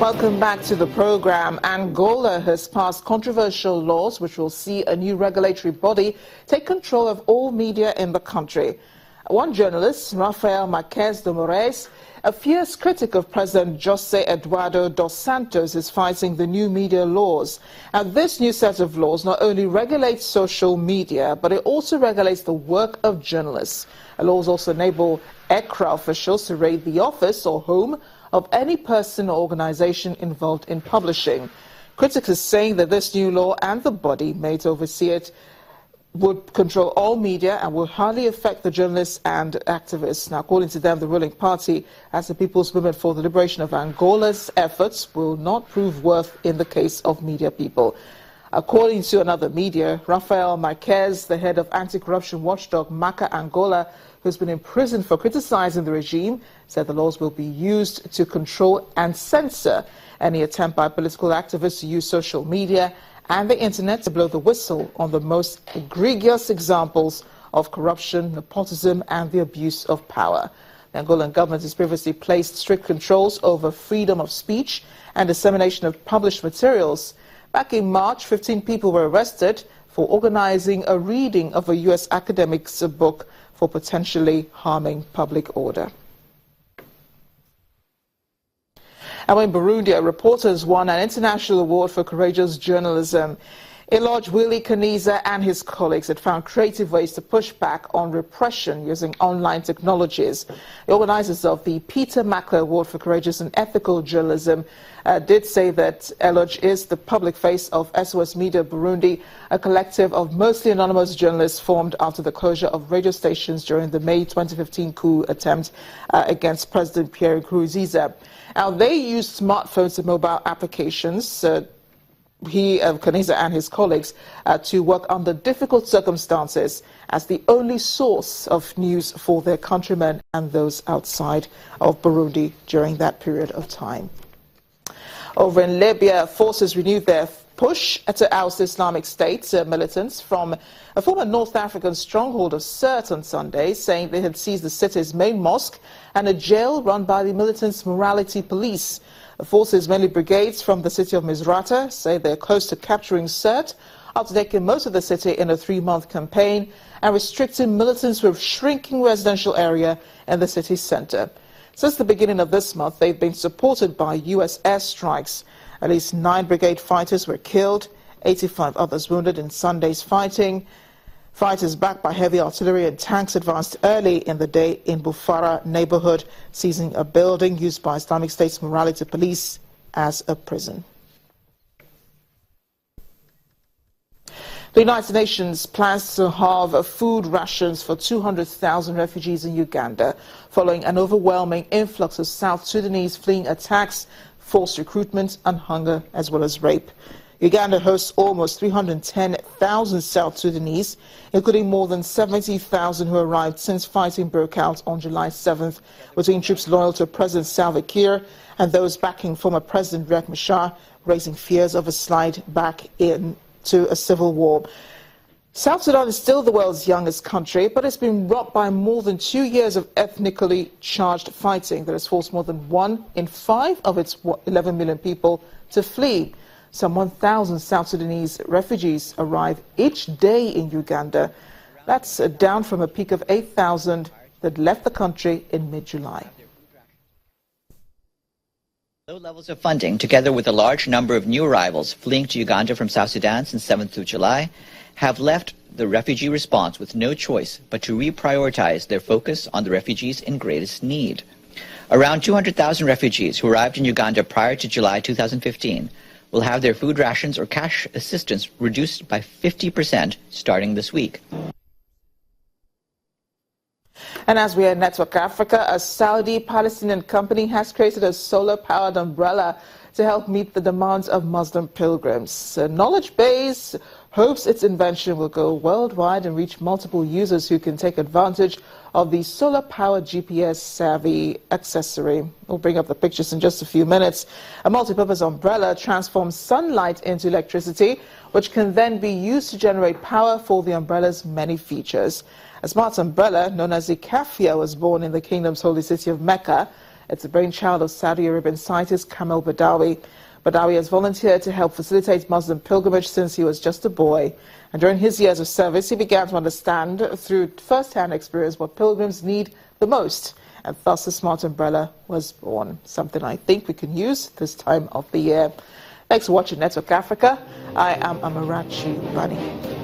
Welcome back to the program. Angola has passed controversial laws which will see a new regulatory body take control of all media in the country. One journalist, Rafael Marques de Moraes, a fierce critic of President José Eduardo dos Santos, is fighting the new media laws. And this new set of laws not only regulates social media, but it also regulates the work of journalists. The laws also enable ECRA officials to raid the office or home of any person or organization involved in publishing. Critics are saying that this new law and the body made to oversee it would control all media and will hardly affect the journalists and activists. Now, according to them, the ruling party, as the People's Movement for the Liberation of Angola's efforts, will not prove worth in the case of media people. According to another media, Rafael Marques, the head of anti-corruption watchdog Maca Angola, who's been imprisoned for criticizing the regime, said the laws will be used to control and censor any attempt by political activists to use social media and the internet to blow the whistle on the most egregious examples of corruption, nepotism and the abuse of power. The Angolan government has previously placed strict controls over freedom of speech and dissemination of published materials. Back in March, 15 people were arrested for organizing a reading of a U.S. academic's book for potentially harming public order. And in Burundi, a reporter has won an international award for courageous journalism. Elodge Willie Keneza and his colleagues had found creative ways to push back on repression using online technologies. The organizers of the Peter Mackler Award for Courageous and Ethical Journalism did say that Elodge is the public face of SOS Media Burundi, a collective of mostly anonymous journalists formed after the closure of radio stations during the May 2015 coup attempt against President Pierre Nkurunziza. Now, they used smartphones and mobile applications, Keneza and his colleagues, to work under difficult circumstances as the only source of news for their countrymen and those outside of Burundi during that period of time. Over in Libya, forces renewed their push to oust Islamic State militants from a former North African stronghold of Sirte on Sunday, saying they had seized the city's main mosque and a jail run by the militants' morality police. The forces, mainly brigades from the city of Misrata, say they're close to capturing Sirte after taking most of the city in a 3-month campaign and restricting militants to a shrinking residential area in the city's center. Since the beginning of this month, they've been supported by U.S. airstrikes. At least 9 brigade fighters were killed, 85 others wounded in Sunday's fighting. Fighters backed by heavy artillery and tanks advanced early in the day in Bufara neighborhood, seizing a building used by Islamic State's morality police as a prison. The United Nations plans to halve food rations for 200,000 refugees in Uganda, following an overwhelming influx of South Sudanese fleeing attacks, forced recruitment and hunger, as well as rape. Uganda hosts almost 310,000 South Sudanese, including more than 70,000 who arrived since fighting broke out on July 7th between troops loyal to President Salva Kiir and those backing former President Riek Machar, raising fears of a slide back into a civil war. South Sudan is still the world's youngest country, but it's been rocked by more than 2 years of ethnically charged fighting that has forced more than 1 in 5 of its 11 million people to flee. Some 1,000 South Sudanese refugees arrive each day in Uganda. That's down from a peak of 8,000 that left the country in mid-July. Low levels of funding, together with a large number of new arrivals fleeing to Uganda from South Sudan since 7th of July, have left the refugee response with no choice but to reprioritize their focus on the refugees in greatest need. Around 200,000 refugees who arrived in Uganda prior to July 2015 will have their food rations or cash assistance reduced by 50% starting this week. And as we are in Network Africa, a Saudi-Palestinian company has created a solar-powered umbrella to help meet the demands of Muslim pilgrims. Knowledge Base hopes its invention will go worldwide and reach multiple users who can take advantage of the solar-powered GPS-savvy accessory. We'll bring up the pictures in just a few minutes. A multi-purpose umbrella transforms sunlight into electricity, which can then be used to generate power for the umbrella's many features. A smart umbrella known as the Kafia was born in the kingdom's holy city of Mecca It's the brainchild of Saudi Arabian scientist Kamel Badawi. Badawi has volunteered to help facilitate Muslim pilgrimage since he was just a boy. And during his years of service, he began to understand through first-hand experience what pilgrims need the most. And thus the Smart Umbrella was born, something I think we can use this time of the year. Thanks for watching Network Africa. I am Amarachi Bani.